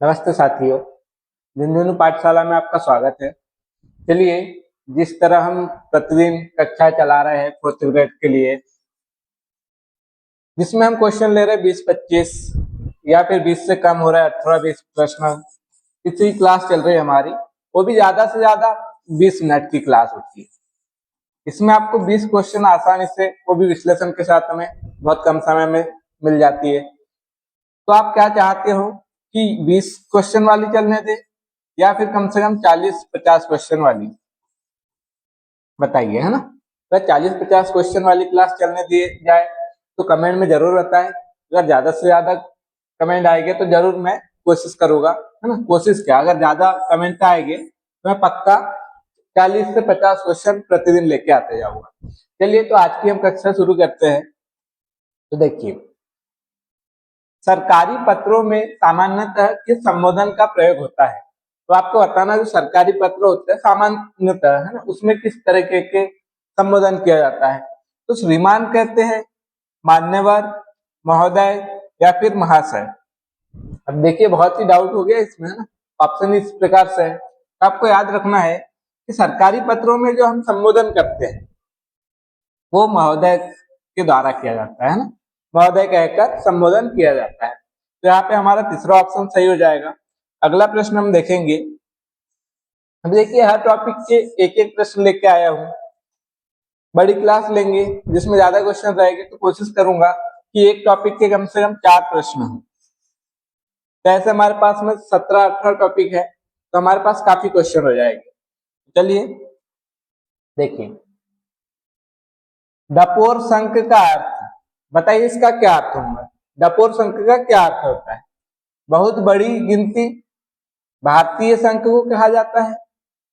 नमस्ते साथियों, झुंझुनू पाठशाला में आपका स्वागत है। चलिए, जिस तरह हम प्रतिदिन कक्षा चला रहे हैं फोर्थ ग्रेड के लिए, जिसमें हम क्वेश्चन ले रहे हैं 20-25 या फिर 20 से कम हो रहा है 18-20 प्रश्न। इसी क्लास चल रही है हमारी, वो भी ज्यादा से ज्यादा 20 मिनट की क्लास होती है। इसमें आपको 20 क्वेश्चन आसानी से, वो भी विश्लेषण के साथ, हमें बहुत कम समय में मिल जाती है। तो आप क्या चाहते हो कि 20 क्वेश्चन वाली चलने दे या फिर कम से कम 40-50 क्वेश्चन वाली? बताइए, है ना। अगर 40-50 क्वेश्चन वाली क्लास चलने दी जाए तो कमेंट में जरूर बताएं। अगर ज्यादा से ज्यादा कमेंट आएंगे तो जरूर मैं कोशिश करूंगा, है ना। कोशिश क्या, अगर ज्यादा कमेंट आएंगे तो मैं पक्का 40 से 50 क्वेश्चन प्रतिदिन लेके आते जाऊंगा। चलिए, तो आज की हम कक्षा शुरू करते हैं। तो देखिए, सरकारी पत्रों में सामान्यतः किस संबोधन का प्रयोग होता है? तो आपको बताना, जो सरकारी पत्र होते हैं सामान्यतः, है ना, उसमें किस तरीके के संबोधन किया जाता है? तो श्रीमान कहते हैं, मान्यवर, महोदय या फिर महाशय। अब देखिए, बहुत ही डाउट हो गया इसमें, है ना। ऑप्शन इस प्रकार से है। तो आपको याद रखना है कि सरकारी पत्रों में जो हम संबोधन करते हैं वो महोदय के द्वारा किया जाता है ना। महोदय कहकर संबोधन किया जाता है। तो यहाँ पे हमारा तीसरा ऑप्शन सही हो जाएगा। अगला प्रश्न हम देखेंगे। अब देखिए, हर टॉपिक के एक एक प्रश्न लेके आया हूँ। बड़ी क्लास लेंगे जिसमें ज्यादा क्वेश्चन रहेंगे, तो कोशिश करूंगा कि एक टॉपिक के कम से कम 4 प्रश्न हो। तो ऐसे हमारे पास में 17-18 टॉपिक है, तो हमारे पास काफी क्वेश्चन हो जाएंगे। चलिए देखिए, डपोर संख का अर्थ बताइए, इसका क्या अर्थ होगा? डपोर संख का क्या अर्थ होता है? बहुत बड़ी गिनती, भारतीय संख को कहा जाता है,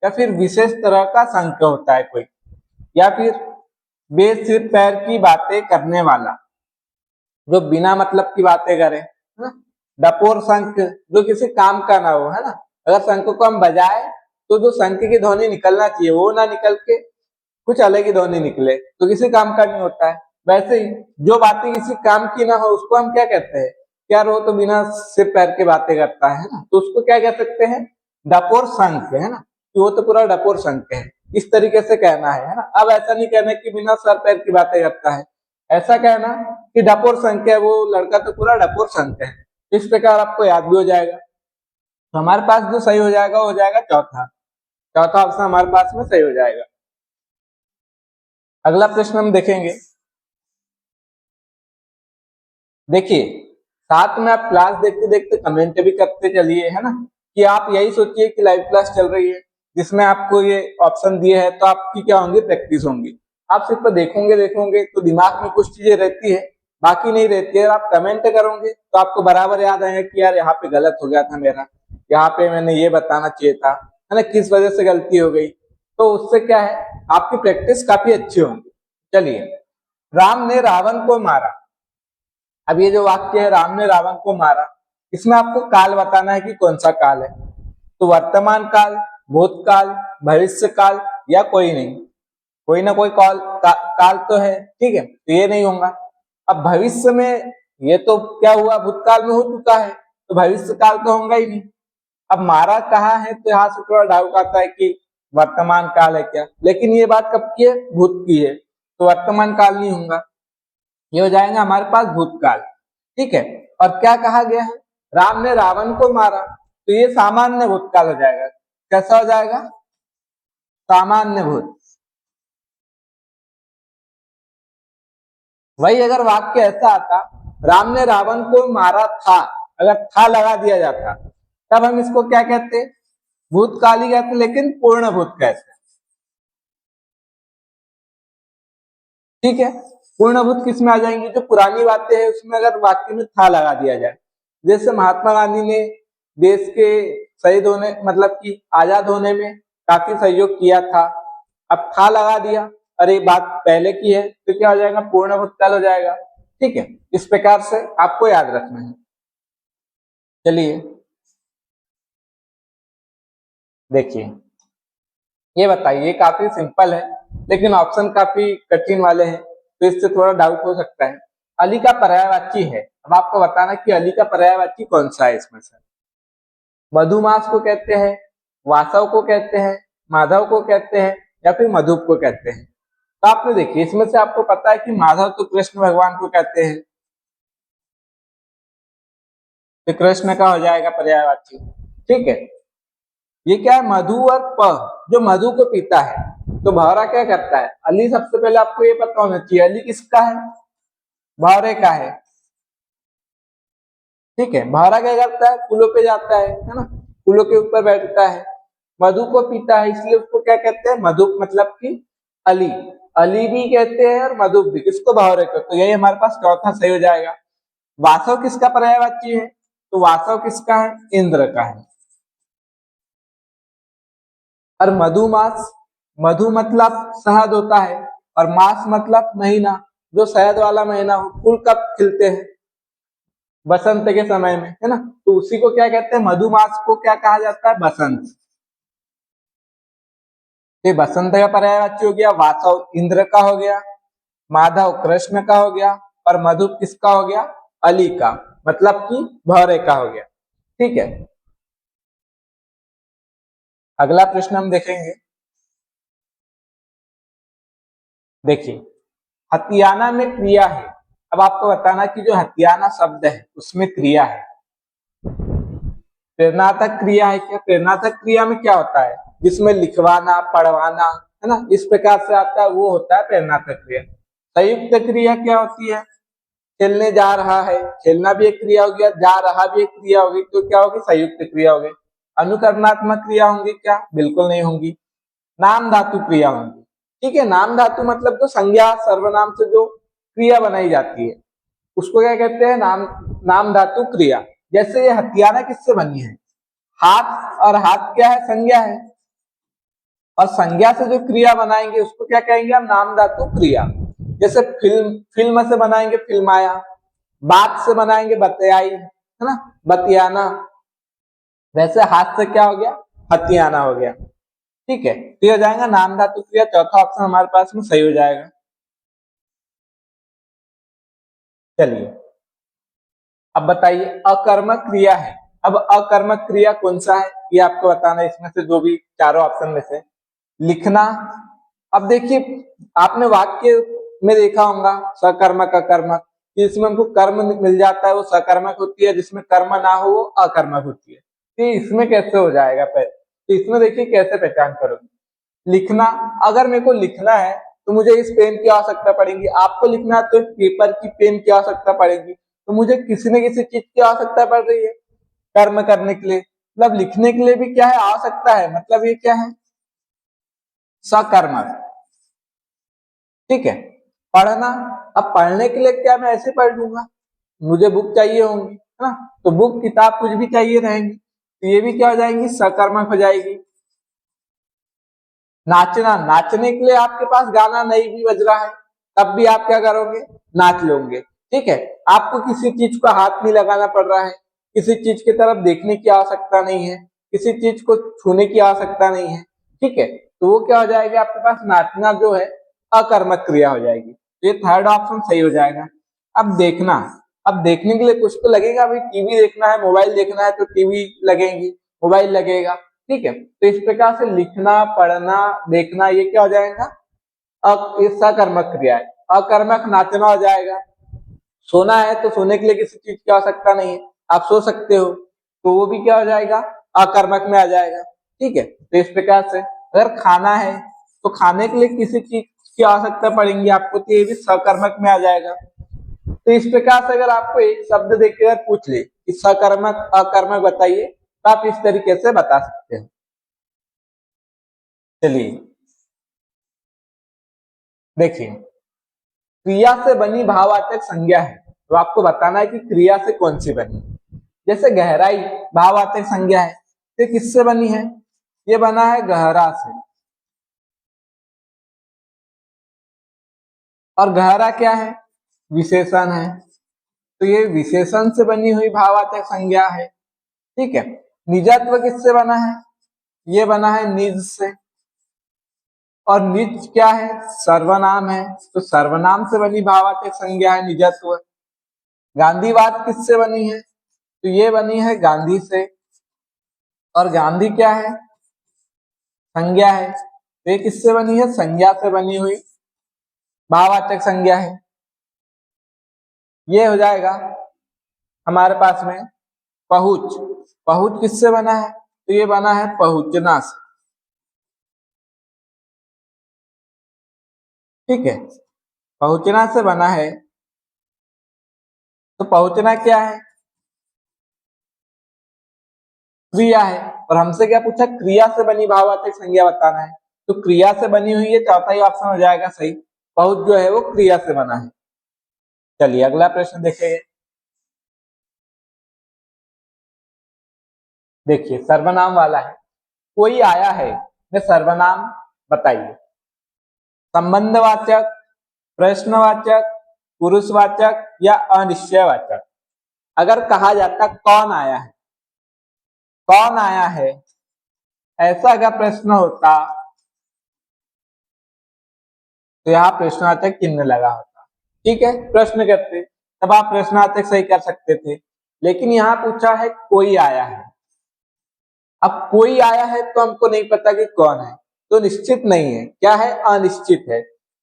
या फिर विशेष तरह का संख होता है कोई, या फिर बेसिर पैर की बातें करने वाला, जो बिना मतलब की बातें करे, है ना। डपोर शंख जो किसी काम का ना हो, है ना। अगर शंख को हम बजाए तो जो शंख की ध्वनि निकलना चाहिए वो ना निकल के कुछ अलग ही ध्वनि निकले, तो किसी काम का नहीं होता है। वैसे ही जो बातें किसी काम की ना हो उसको हम क्या कहते हैं? यार वो तो बिना सिर पैर के बातें करता है ना, तो उसको क्या कह सकते हैं? डपोर शंख, है ना। तो वो तो पूरा डपोर शंख है, इस तरीके से कहना है ना। अब ऐसा नहीं कहना कि बिना सर पैर की बातें करता है, ऐसा कहना कि डपोर शंख है, वो लड़का तो पूरा डपोर शंख है। इस प्रकार आपको याद भी हो जाएगा। तो हमारे पास जो सही हो जाएगा वो हो जाएगा चौथा। चौथा ऑप्शन हमारे पास में सही हो जाएगा। अगला प्रश्न हम देखेंगे। देखिए, साथ में आप क्लास देखते देखते कमेंट भी करते चलिए, है ना। कि आप यही सोचिए कि लाइव क्लास चल रही है जिसमें आपको ये ऑप्शन दिए है, तो आपकी क्या होंगी? प्रैक्टिस होंगी। आप सिर्फ देखोगे देखोगे तो दिमाग में कुछ चीजें रहती है, बाकी नहीं रहती है। आप कमेंट करोगे तो आपको बराबर याद आएगा कि यार यहाँ पे गलत हो गया था मेरा, यहाँ पे मैंने ये बताना चाहिए था, है ना, किस वजह से गलती हो गई। तो उससे क्या है, आपकी प्रैक्टिस काफी अच्छी होगी। चलिए, राम ने रावण को मारा। अब ये जो वाक्य है, राम ने रावण को मारा, इसमें आपको काल बताना है कि कौन सा काल है। तो वर्तमान काल, भूतकाल, भविष्य काल, या कोई नहीं, कोई ना कोई काल तो है, ठीक है। तो ये नहीं होगा। अब भविष्य में, ये तो क्या हुआ, भूतकाल में हो चुका है, तो भविष्य काल तो होगा ही नहीं। अब मारा कहा है तो यहाँ से थोड़ा डाउट आता है कि वर्तमान काल है क्या, लेकिन ये बात कब की है? भूत की है, तो वर्तमान काल नहीं होगा। ये हो जाएगा हमारे पास भूतकाल, ठीक है। और क्या कहा गया है? राम ने रावण को मारा, तो ये सामान्य भूतकाल हो जाएगा। कैसा हो जाएगा? सामान्य भूत। वही अगर वाक्य ऐसा आता, राम ने रावण को मारा था, अगर था लगा दिया जाता, तब हम इसको क्या कहते? भूतकाल ही कहते, लेकिन पूर्ण भूत कहते, ठीक है। पूर्ण भूत किस में आ जाएंगी? जो पुरानी बातें हैं उसमें अगर वाक्य में था लगा दिया जाए। जैसे महात्मा गांधी ने देश के शहीद होने, मतलब कि आजाद होने में काफी सहयोग किया था, अब था लगा दिया, अरे बात पहले की है, तो क्या हो जाएगा? पूर्ण भूतकाल हो जाएगा, ठीक है। इस प्रकार से आपको याद रखना है। चलिए देखिए, ये बताइए, काफी सिंपल है लेकिन ऑप्शन काफी कठिन वाले हैं, तो इससे थोड़ा डाउट हो सकता है। अली का पर्यायवाची है, अब आपको बताना कि अली का पर्यायवाची कौन सा है इसमें से। मधुमास को कहते हैं, वासव को कहते हैं, माधव को कहते हैं या फिर मधुप को कहते हैं। तो आपने देखिए इसमें से आपको पता है कि माधव तो कृष्ण भगवान को कहते हैं, तो कृष्ण का हो जाएगा पर्यायवाची। ठीक है, ये क्या है, मधु और प, जो मधु को पीता है। तो भौरा क्या करता है, अली सबसे पहले आपको ये पता होना चाहिए, अली किसका है, भौरे का है। ठीक है, भौरा क्या करता है, फूलों पे जाता है ना, फूलों के ऊपर बैठता है, मधु को पीता है, इसलिए उसको क्या कहते हैं, मधु, मतलब कि अली। अली भी कहते हैं और मधु भी, किसको, भौरे को। तो यही हमारे पास चौथा सही हो जाएगा। वासव किसका पर्यायवाची है, तो वासव किसका है, इंद्र का है। और मधुमास, मधु मतलब शहद होता है, और मास मतलब महीना, जो शहद वाला महीना हो। फूल कब खिलते हैं, बसंत के समय में, है ना, तो उसी को क्या कहते हैं, मधुमास को क्या कहा जाता है, बसंत। ये बसंत का पर्यायवाची हो गया, वासव इंद्र का हो गया, माधव कृष्ण का हो गया, और मधु किसका हो गया, अली का, मतलब कि भौरे का हो गया। ठीक है, अगला प्रश्न हम देखेंगे। देखिए, हथियाना में क्रिया है। अब आपको बताना कि जो हथियाना शब्द है उसमें क्रिया है। प्रेरणात्मक क्रिया है क्या, प्रेरणात्मक क्रिया में क्या होता है, जिसमें लिखवाना, पढ़वाना, है ना, इस प्रकार से आता है, वो होता है प्रेरणात्मक क्रिया। संयुक्त क्रिया क्या होती है, खेलने जा रहा है, खेलना भी एक क्रिया हो गया, जा रहा भी एक क्रिया होगी, तो क्या होगी, संयुक्त क्रिया होगी। अनुकरणात्मक क्रिया होंगी क्या, बिल्कुल नहीं होंगी। नाम धातु क्रिया होंगी। ठीक है, नाम धातु मतलब जो संज्ञा सर्वनाम से जो क्रिया बनाई जाती है उसको क्या कहते हैं, नाम, नाम धातु क्रिया। जैसे ये हथियाना किससे बनी है, हाथ, और हाथ क्या है, संज्ञा है, और संज्ञा से जो क्रिया बनाएंगे उसको क्या कहेंगे हम, नाम धातु क्रिया। जैसे फिल्म, फिल्म से बनाएंगे फिल्माया, बात से बनाएंगे बतियाई, है ना, बतियाना। वैसे हाथ से क्या हो गया, हथियाना हो गया। ठीक है, तो हो जाएगा नाम धातु क्रिया, चौथा ऑप्शन हमारे पास में सही हो जाएगा। चलिए, अब बताइए, अकर्मक क्रिया है। अब अकर्मक क्रिया कौन सा है, ये आपको बताना है, इसमें से जो भी चारों ऑप्शन में से। लिखना, अब देखिए आपने वाक्य में देखा होगा सकर्मक अकर्मक, जिसमें हमको कर्म मिल जाता है वो सकर्मक होती है, जिसमें कर्म ना हो वो अकर्मक होती है। तो इसमें कैसे हो जाएगा पहले, तो इसमें देखिए कैसे पहचान करोगे। लिखना, अगर मेरे को लिखना है तो मुझे इस पेन की आवश्यकता पड़ेगी, आपको लिखना है तो पेपर की, पेन की आवश्यकता पड़ेगी, तो मुझे किसी न किसी चीज की आवश्यकता पड़ रही है कर्म करने के लिए। मतलब लिखने के लिए भी क्या है, आवश्यकता है, मतलब ये क्या है, सकर्मक। ठीक है, पढ़ना, अब पढ़ने के लिए क्या मैं ऐसे पढ़ लूंगा, मुझे बुक चाहिए होंगी, है ना, तो बुक किताब कुछ भी चाहिए रहेंगी, तो ये भी क्या हो जाएंगी, सकर्मक हो जाएगी। नाचना, नाचने के लिए आपके पास गाना नहीं भी बज रहा है तब भी आप क्या करोगे, नाच लोगे। ठीक है, आपको किसी चीज को हाथ नहीं लगाना पड़ रहा है, किसी चीज की तरफ देखने की आवश्यकता नहीं है, किसी चीज को छूने की आवश्यकता नहीं है। ठीक है, तो वो क्या हो जाएगा, आपके पास नाचना जो है अकर्मक क्रिया हो जाएगी। तो ये थर्ड ऑप्शन सही हो जाएगा। अब देखना, अब देखने के लिए कुछ तो लगेगा भाई, टीवी देखना है, मोबाइल देखना है तो टीवी लगेगी, मोबाइल लगेगा। ठीक है, तो इस प्रकार से लिखना, पढ़ना, देखना, ये क्या हो जाएगा, ये सकर्मक क्रिया है। अकर्मक नाचना हो जाएगा। सोना है तो सोने के लिए किसी चीज की आवश्यकता नहीं है, आप सो सकते हो, तो वो भी क्या हो जाएगा, अकर्मक में आ जाएगा। ठीक है, तो इस प्रकार से अगर खाना है तो खाने के लिए किसी चीज की आवश्यकता पड़ेगी आपको, तो ये भी सकर्मक में आ जाएगा। तो इस प्रकार से अगर आपको एक शब्द देकर पूछ ले कि सकर्मक अकर्मक बताइए, तो आप इस तरीके से बता सकते हैं। चलिए देखिए, क्रिया से बनी भाववाचक संज्ञा है, तो आपको बताना है कि क्रिया से कौन सी बनी। जैसे गहराई भाववाचक संज्ञा है, ये किससे बनी है, ये बना है गहरा से। और गहरा क्या है, विशेषण है, तो ये विशेषण से बनी हुई भाववाचक संज्ञा है। ठीक है, निजत्व किससे बना है, ये बना है निज से। और निज क्या है, सर्वनाम है, तो सर्वनाम से बनी भाववाचक संज्ञा है निजत्व। गांधीवाद किससे बनी है, तो ये बनी है गांधी से। और गांधी क्या है? संज्ञा है। तो ये किससे बनी है? संज्ञा से बनी हुई भाववाचक संज्ञा है। ये हो जाएगा हमारे पास में पहुंच। पहुंच किससे बना है? तो ये बना है पहुंचना से। ठीक है, पहुंचना से बना है। तो पहुंचना क्या है? क्रिया है। और हमसे क्या पूछा? क्रिया से बनी भाववाचक संज्ञा बताना है। तो क्रिया से बनी हुई है, चौथा ही ऑप्शन हो जाएगा सही। पहुंच जो है वो क्रिया से बना है। चलिए अगला प्रश्न देखेंगे। देखिए सर्वनाम वाला है। कोई आया है में सर्वनाम बताइए। संबंधवाचक, प्रश्नवाचक, पुरुषवाचक या अनिश्चयवाचक। अगर कहा जाता कौन आया है, कौन आया है, ऐसा अगर प्रश्न होता तो यहाँ प्रश्नवाचक चिन्ह लगा होता। ठीक है, प्रश्न करते तब आप प्रश्नवाचक सही कर सकते थे, लेकिन यहाँ पूछा है कोई आया है। अब कोई आया है तो हमको नहीं पता कि कौन है, तो निश्चित नहीं है। क्या है? अनिश्चित है।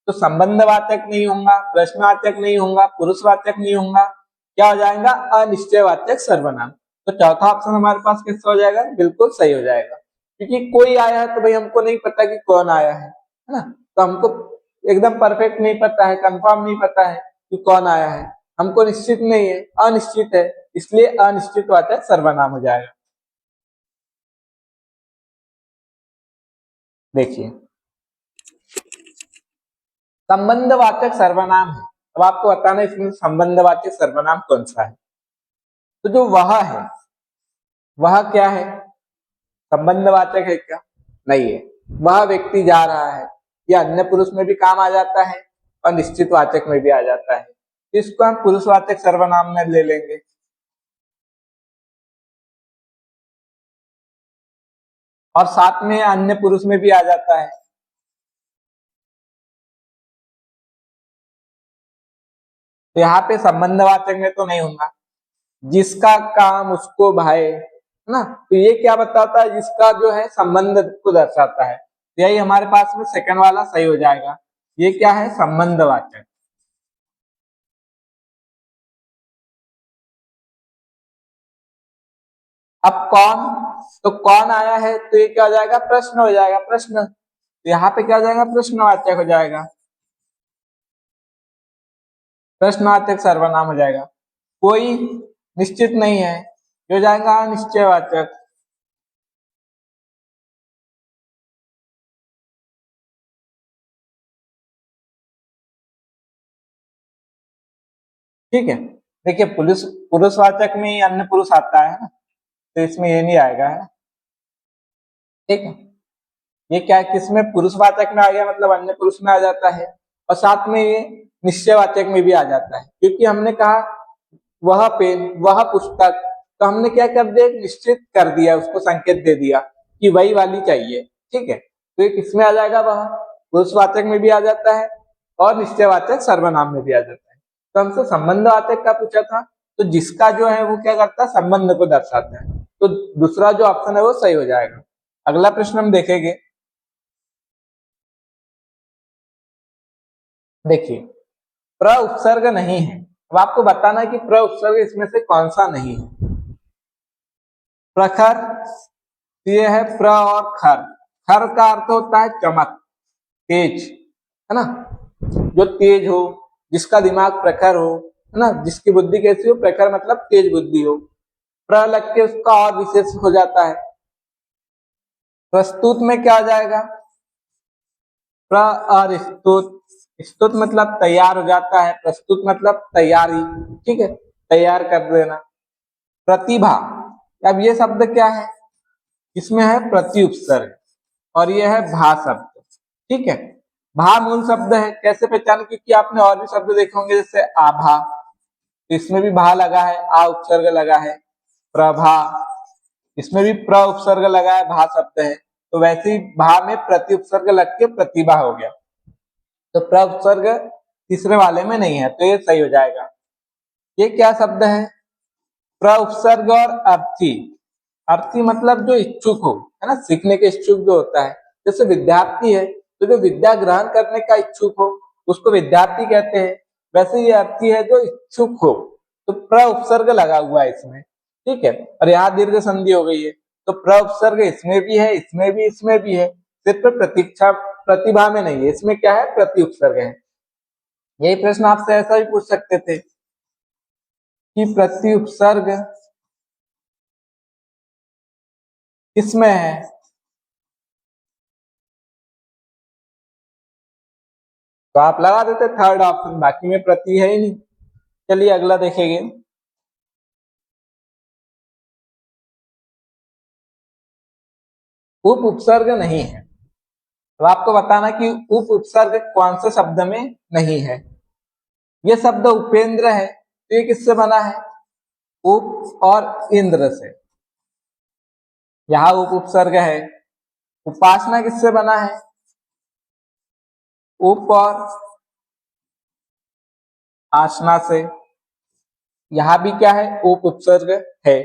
तो संबंधवाचक नहीं होगा, प्रश्नवाचक नहीं होगा, पुरुषवाचक नहीं होगा, क्या हो जाएगा? अनिश्चयवाचक सर्वनाम। तो चौथा ऑप्शन हमारे पास किसका हो जाएगा? बिल्कुल सही हो जाएगा, क्योंकि कोई आया है तो भाई हमको नहीं पता कि कौन आया है ना। तो हमको एकदम परफेक्ट नहीं पता है, कंफर्म नहीं पता है कि कौन आया है, हमको निश्चित नहीं है, अनिश्चित है, इसलिए अनिश्चितवाचक सर्वनाम हो जाएगा। देखिए संबंधवाचक सर्वनाम है। अब आपको बताना है इसमें संबंधवाचक सर्वनाम कौन सा है। तो जो वह है, वह क्या है? संबंधवाचक है क्या? नहीं है। वह व्यक्ति जा रहा है, यह अन्य पुरुष में भी काम आ जाता है और निश्चितवाचक में भी आ जाता है। तो इसको हम पुरुषवाचक सर्वनाम में ले लेंगे। और साथ में अन्य पुरुष में भी आ जाता है। तो यहाँ पे संबंधवाचक में तो नहीं होगा। जिसका काम उसको भाए, है ना। तो ये क्या बताता है? जिसका जो है संबंध को दर्शाता है। तो यही हमारे पास में सेकंड वाला सही हो जाएगा। ये क्या है? संबंधवाचक। अब कौन, तो कौन आया है तो ये क्या हो जाएगा? प्रश्न हो जाएगा, प्रश्न। तो यहाँ पे क्या हो जाएगा? प्रश्नवाचक हो जाएगा, प्रश्नवाचक सर्वनाम हो जाएगा। कोई निश्चित नहीं है, जो जाएगा अनिश्चयवाचक। ठीक है, देखिए पुरुष, पुरुषवाचक में ही अन्य पुरुष आता है ना, तो इसमें ये नहीं आएगा, है। ठीक है, ये क्या है? किसमें? पुरुषवाचक में आ गया, मतलब अन्य पुरुष में आ जाता है। और साथ में ये निश्चयवाचक में भी आ जाता है, क्योंकि हमने कहा वह पेन, वह पुस्तक, तो हमने क्या कर दिया? निश्चित कर दिया, उसको संकेत दे दिया कि वही वाली चाहिए। ठीक है, तो ये किसमें आ जाएगा? वह पुरुषवाचक में भी आ जाता है और निश्चयवाचक सर्वनाम में भी आ जाता है। तो हमसे संबंधवाचक का पूछा था, तो जिसका जो है वो क्या करता है? संबंध को दर्शाता है। तो दूसरा जो ऑप्शन है वो सही हो जाएगा। अगला प्रश्न हम देखेंगे। देखिए प्र उपसर्ग नहीं है। अब आपको बताना है कि प्र उपसर्ग इसमें से कौन सा नहीं है। प्रखर, ये है प्र और खर। खर का अर्थ होता है चमक, तेज, है ना। जो तेज हो, जिसका दिमाग प्रखर हो, है ना, जिसकी बुद्धि कैसी हो? प्रखर मतलब तेज बुद्धि हो। प्र लग के उसका और विशेष हो जाता है। प्रस्तुत में क्या आ जाएगा? प्र और स्तुत। स्तुत मतलब तैयार हो जाता है, प्रस्तुत मतलब तैयारी। ठीक है, तैयार कर देना। प्रतिभा, अब ये शब्द क्या है? इसमें है प्रति उपसर्ग और ये है भा शब्द। ठीक है, भा मूल शब्द है। कैसे पहचान? क्योंकि आपने और भी शब्द देखे होंगे, जैसे आभा, तो इसमें भी भा लगा है, आ उपसर्ग लगा है। प्रभा, इसमें भी प्र उपसर्ग लगा है, भा शब्द है। तो वैसे ही भा में प्रति उपसर्ग लग के प्रतिभा हो गया। तो प्र उपसर्ग तीसरे वाले में नहीं है, तो ये सही हो जाएगा। ये क्या शब्द है? प्र उपसर्ग और अर्थी। अर्थी मतलब जो इच्छुक हो, है ना, सीखने के इच्छुक जो होता है। जैसे विद्यार्थी है तो जो विद्या ग्रहण करने का इच्छुक हो उसको विद्यार्थी कहते हैं। वैसे ये अर्थी है जो इच्छुक हो, तो प्र उपसर्ग लगा हुआ है इसमें, ठीक है। और यहाँ दीर्घ संधि हो गई है, तो प्र उपसर्ग इसमें भी है, इसमें भी, इसमें भी है, सिर्फ प्रतीक्षा प्रतिभा में नहीं है, इसमें क्या है, प्रति उपसर्ग है। यही प्रश्न आपसे ऐसा भी पूछ सकते थे कि प्रति उपसर्ग किसमें है, तो आप लगा देते थर्ड ऑप्शन, बाकी में प्रति है ही नहीं। चलिए अगला देखेंगे। उप उपसर्ग नहीं है, तो आपको बताना कि उप उपसर्ग कौन से शब्द में नहीं है। ये शब्द उपेंद्र है, तो ये किससे बना है, उप और इंद्र से। यहाँ उप उपसर्ग है। उपासना किससे बना है, उप और आसना से। यहां भी क्या है, उप उपसर्ग है।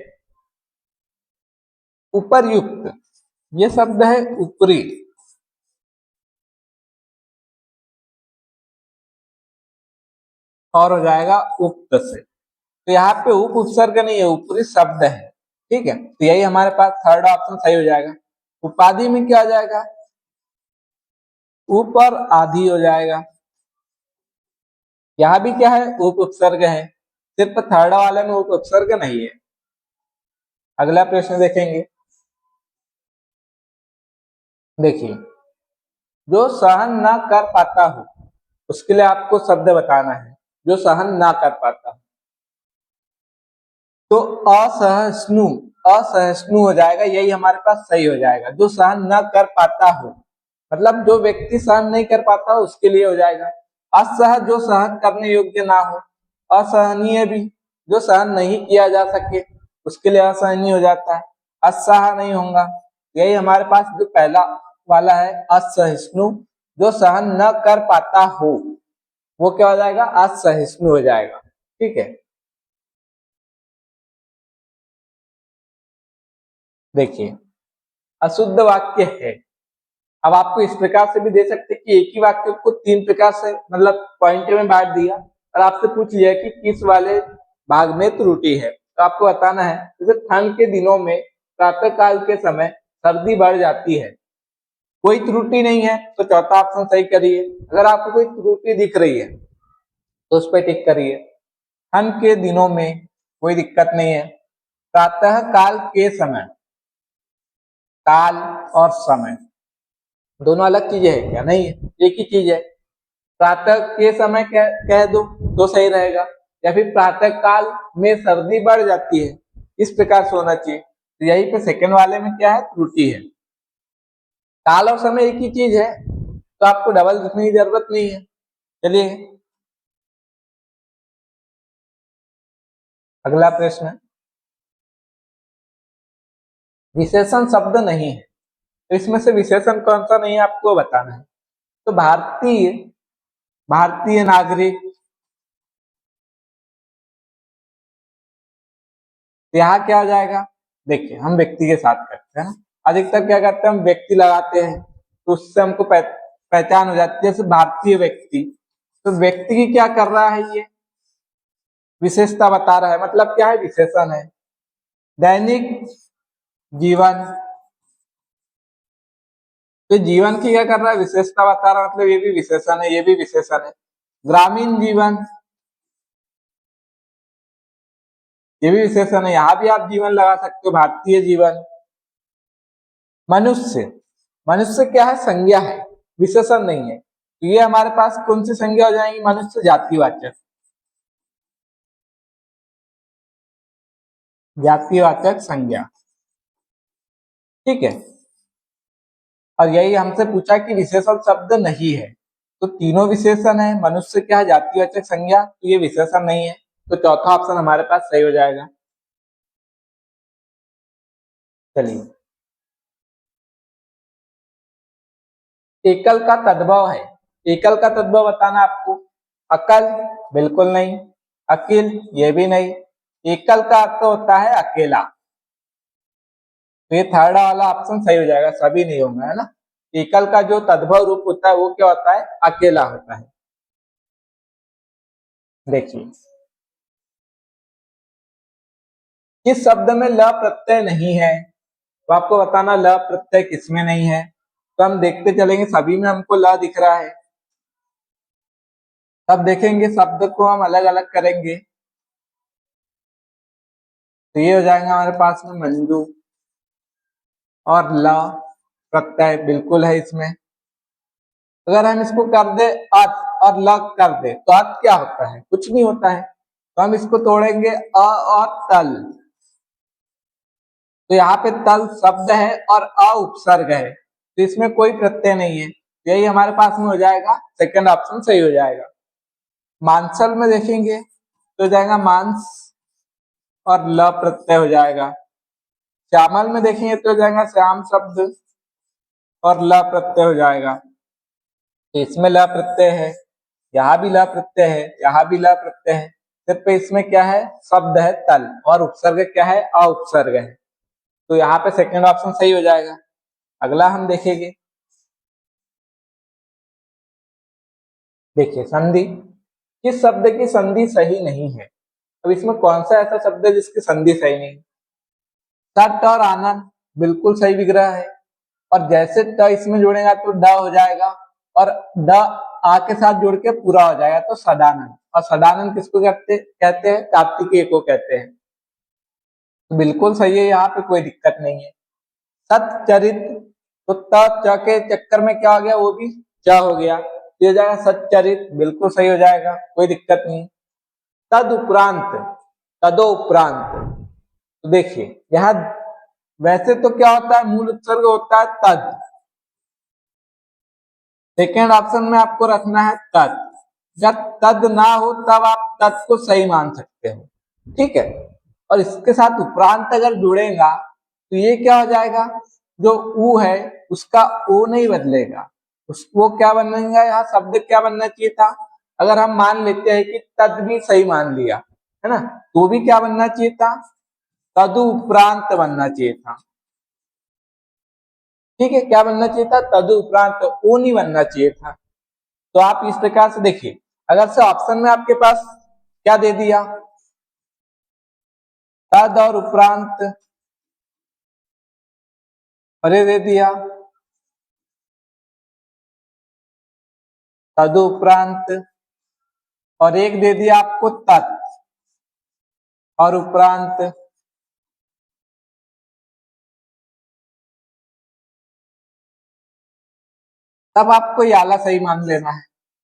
उपर्युक्त, ये शब्द है ऊपरी, और हो जाएगा उक्त से। तो यहाँ पे उप उपसर्ग नहीं है, ऊपरी शब्द है, ठीक है। तो यही हमारे पास थर्ड ऑप्शन सही हो जाएगा। उपाधि में क्या आ जाएगा, उप और आधि हो जाएगा। यहाँ भी क्या है, उप उपसर्ग है, सिर्फ थर्ड वाले में उप उपसर्ग नहीं है। अगला प्रश्न देखेंगे। देखिए, जो सहन ना कर पाता हो, उसके लिए आपको शब्द बताना है जो सहन ना कर पाता हो। तो असहिष्णु, असहिष्णु हो जाएगा, यही हमारे पास सही हो जाएगा। जो सहन न कर पाता हो, मतलब जो व्यक्ति सहन नहीं कर पाता हो उसके लिए हो जाएगा। असह, जो सहन करने योग्य ना हो। असहनीय भी, जो सहन नहीं किया जा सके उसके लिए असहनीय हो जाता है। असह नहीं होगा, यही हमारे पास जो पहला वाला है असहिष्णु, जो सहन न कर पाता हो वो क्या हो जाएगा, असहिष्णु हो जाएगा, ठीक है। देखिए, अशुद्ध वाक्य है। अब आपको इस प्रकार से भी दे सकते कि एक ही वाक्य को तीन प्रकार से, मतलब पॉइंट में बांट दिया और आपसे पूछ लिया कि किस वाले भाग में त्रुटि है। तो आपको बताना है, जैसे ठंड के दिनों में प्रातः काल के समय सर्दी बढ़ जाती है, कोई त्रुटि नहीं है, तो चौथा ऑप्शन सही करिए। अगर आपको कोई त्रुटि दिख रही है तो उस पर टिक करिए। ठंड के दिनों में कोई दिक्कत नहीं है। प्रातः काल के समय, काल और समय दोनों अलग चीजें है क्या, नहीं है, एक ही चीज है। प्रातः के समय कह दो तो सही रहेगा, या फिर प्रातः काल में सर्दी बढ़ जाती है, इस प्रकार से होना चाहिए। तो यही पे सेकंड वाले में क्या है, त्रुटि है। काल और समय एक ही चीज है, तो आपको डबल लिखने की जरूरत नहीं है। चलिए अगला प्रश्न। विशेषण शब्द नहीं है, तो इसमें से विशेषण कौन सा नहीं है आपको बताना है। तो भारतीय, भारतीय नागरिक, तो यहाँ क्या आ जाएगा, देखिए हम व्यक्ति के साथ करते हैं ना, अधिकतर क्या करते हैं हम व्यक्ति लगाते हैं, तो उससे हमको पहचान हो जाती है। जैसे भारतीय व्यक्ति, तो व्यक्ति की क्या कर रहा है, ये विशेषता बता रहा है, मतलब क्या है, विशेषण है। दैनिक जीवन, तो जीवन की क्या कर रहा है, विशेषता बता रहा है, मतलब ये भी विशेषण है, ये भी विशेषण है। ग्रामीण जीवन, ये भी विशेषण है, यहाँ भी आप जीवन लगा सकते हो, भारतीय जीवन। मनुष्य, मनुष्य क्या है, संज्ञा है, विशेषण नहीं है। तो ये हमारे पास कौन सी संज्ञा हो जाएंगी, मनुष्य जातिवाचक, जातिवाचक संज्ञा, ठीक है। और यही हमसे पूछा कि विशेषण शब्द नहीं है, तो तीनों विशेषण है, मनुष्य क्या है, जातिवाचक संज्ञा, तो ये विशेषण नहीं है, तो चौथा ऑप्शन हमारे पास सही हो जाएगा। चलिए, एकल का तद्भव है, एकल का तद्भव बताना आपको। अकल, बिल्कुल नहीं। अकिल, ये भी नहीं। एकल का अर्थ होता है अकेला, तो ये थर्ड वाला ऑप्शन सही हो जाएगा, सभी नहीं होगा, है ना। एकल का जो तद्भव रूप होता है वो क्या होता है, अकेला होता है। देखिए, किस शब्द में ल प्रत्यय नहीं है, तो आपको बताना ल प्रत्यय किसमें नहीं है। तो हम देखते चलेंगे, सभी में हमको ल दिख रहा है। तब देखेंगे शब्द को हम अलग अलग करेंगे, तो ये हो जाएगा हमारे पास में मंजू, और ल प्रत्यय बिल्कुल है इसमें। अगर हम इसको कर दे अत और ल कर दे, तो अत क्या होता है, कुछ नहीं होता है। तो हम इसको तोड़ेंगे अ और तल, तो यहाँ पे तल शब्द है और अ उपसर्ग है, तो इसमें कोई प्रत्यय नहीं है, यही हमारे पास में हो जाएगा, सेकंड ऑप्शन सही हो जाएगा। मांसल में देखेंगे तो हो जाएगा मांस और ल प्रत्यय हो जाएगा। श्यामल में देखेंगे तो हो जाएगा श्याम शब्द और ल प्रत्यय हो जाएगा। तो इसमें ल प्रत्यय है, यहाँ भी ल प्रत्यय है, यहाँ भी ल प्रत्यय है, सिर्फ इसमें क्या है, शब्द है तल, और उपसर्ग क्या है, अ उपसर्ग है। तो यहाँ पे सेकंड ऑप्शन सही हो जाएगा। अगला हम देखेंगे, देखिए संधि, किस शब्द की संधि सही नहीं है। अब इसमें कौन सा ऐसा शब्द है जिसकी संधि सही नहीं है। तट और आनंद बिल्कुल सही विग्रह है, और जैसे ट इसमें जोड़ेगा तो ड हो जाएगा, और ड आ के साथ जोड़ के पूरा हो जाएगा तो सदानंद, और सदानंद किसको कहते हैं, कार्तिकेय को कहते हैं। तो बिल्कुल सही है, यहाँ पे कोई दिक्कत नहीं है। सच्चरित, तो त च के चक्कर में क्या हो गया, वो भी च हो गया, ये हो जाएगा सच्चरित, बिल्कुल सही हो जाएगा, कोई दिक्कत नहीं। तद उपरांत, तदो उपरांत, तो देखिए यहाँ वैसे तो क्या होता है, मूल उपसर्ग होता है तद, सेकेंड ऑप्शन में आपको रखना है तद। जब तद ना हो तब आप तद को सही मान सकते हो, ठीक है। और इसके साथ उपरांत अगर जुड़ेगा तो ये क्या हो जाएगा, जो ऊ है उसका ओ नहीं बदलेगा, उसको क्या बनेगा, यहाँ शब्द क्या बनना चाहिए था, अगर हम मान लेते हैं कि तद भी सही मान लिया है ना, तो भी क्या बनना चाहिए था, तदु उपरांत बनना चाहिए था। ठीक है, क्या बनना चाहिए था, तदु उपरांत, ओ नहीं बनना चाहिए था। तो आप इस प्रकार से देखिए, अगर से ऑप्शन में आपके पास क्या दे दिया, तद और उपरांत, और ये दे दिया तदु उपरांत, और एक दे दिया आपको तत् और उपरांत। तब आपको ये आला सही मान लेना है,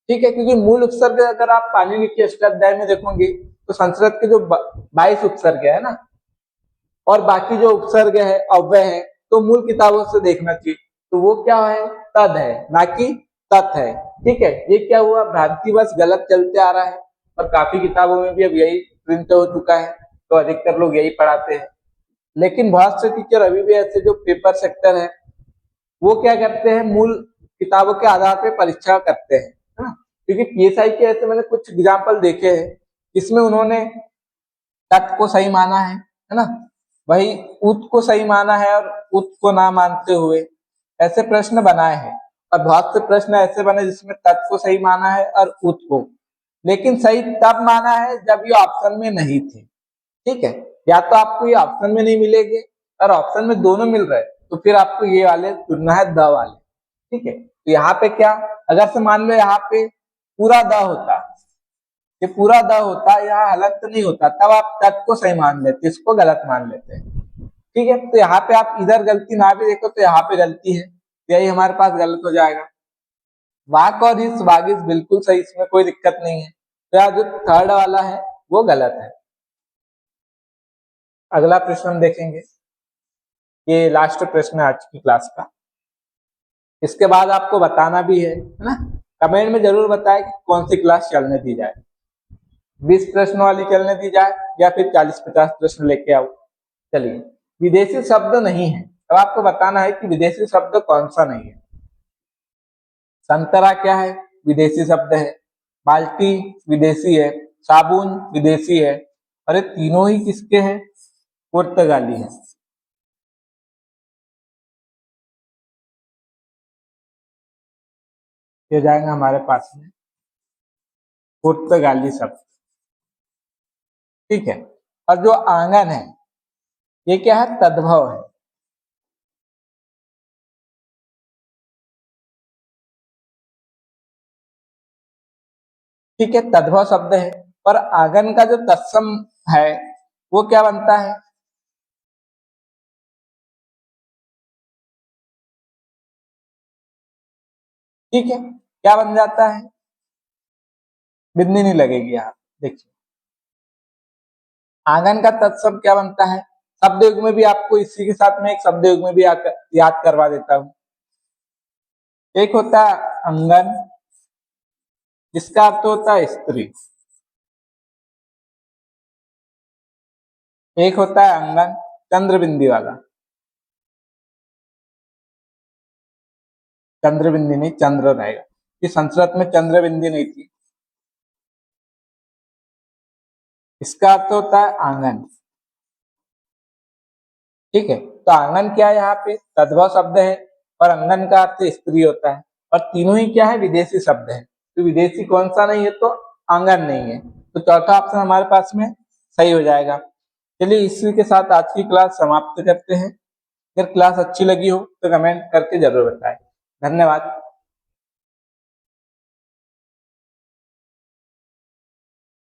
ठीक है, क्योंकि मूल उपसर्ग अगर आप पाणिनि के अष्टाध्याय में देखोगे तो संस्कृत के जो 22 उपसर्ग है ना, और बाकी जो उपसर्ग है अव्यय है, तो मूल किताबों से देखना चाहिए, तो वो क्या है, तद है, ना कि तत् है। ठीक है, ये क्या हुआ, भ्रांति बस गलत चलते आ रहा है, और काफी किताबों में भी अब यही प्रिंट हो चुका है, तो अधिकतर लोग यही पढ़ाते हैं। लेकिन बहुत से टीचर अभी भी ऐसे जो पेपर सेक्टर है वो क्या करते हैं, मूल किताबों के आधार पर परीक्षा करते हैं, है ना। क्योंकि पीएसआई के ऐसे मैंने कुछ एग्जाम्पल देखे हैं, इसमें उन्होंने तत् को सही माना है ना, वही उत को सही माना है और उत को ना मानते हुए ऐसे प्रश्न बनाए हैं। और बहुत से प्रश्न ऐसे बने जिसमें तत् को सही माना है और उत को, लेकिन सही तब माना है जब ये ऑप्शन में नहीं थे। ठीक है, या तो आपको ये ऑप्शन में नहीं मिलेंगे, और ऑप्शन में दोनों मिल रहे तो फिर आपको ये वाले चुनना है, द वाले। ठीक है, तो यहाँ पे क्या, अगर से मान लो यहाँ पे पूरा द होता, ये पूरा द होता, यहाँ हलंत नहीं होता, तब आप तत् को सही मान लेते, इसको गलत मान लेते हैं। ठीक है, तो यहाँ पे आप इधर गलती ना भी देखो तो यहाँ पे गलती है, यही हमारे पास गलत हो जाएगा। वाक और इस वागिस बिल्कुल सही, इसमें कोई दिक्कत नहीं है, तो यहाँ जो थर्ड वाला है वो गलत है। अगला प्रश्न हम देखेंगे, ये लास्ट प्रश्न है आज की क्लास का। इसके बाद आपको बताना भी है ना, कमेंट में जरूर बताएं कि कौन सी क्लास चलने दी जाए, 20 प्रश्न वाली चलने दी जाए या फिर 40-50 प्रश्न लेके आओ। चलिए, विदेशी शब्द नहीं है, अब आपको बताना है कि विदेशी शब्द कौन सा नहीं है। संतरा क्या है, विदेशी शब्द है। बाल्टी विदेशी है, साबुन विदेशी है, और ये तीनों ही किसके हैं, पुर्तगाली है। ये जाएगा हमारे पास में पुर्तगाली शब्द। ठीक है, और जो आंगन है ये क्या है, तद्भव है। ठीक है, तद्भव शब्द है, और आंगन का जो तत्सम है वो क्या बनता है, ठीक है, क्या बन जाता है, बिंदी नहीं लगेगी यहाँ। देखिए आंगन का तत्सम क्या बनता है, शब्द युग में भी आपको इसी के साथ में एक शब्द युग में भी याद करवा देता हूं। एक होता है अंगन, जिसका अर्थ होता है स्त्री। एक होता है अंगन चंद्र बिंदी वाला, चंद्र बिंदी नहीं चंद्र रहेगा, कि संस्कृत में चंद्र बिंदी नहीं थी। इसका अर्थ होता है आंगन। ठीक है, तो आंगन क्या है, यहाँ पे तद्भव शब्द है, और अंगन का अर्थ स्त्री होता है, और तीनों ही क्या है, विदेशी शब्द है। तो विदेशी कौन सा नहीं है, तो आंगन नहीं है, तो चौथा ऑप्शन हमारे पास में सही हो जाएगा। चलिए इसी के साथ आज की क्लास समाप्त करते हैं। अगर क्लास अच्छी लगी हो तो कमेंट करके जरूर बताएं। धन्यवाद।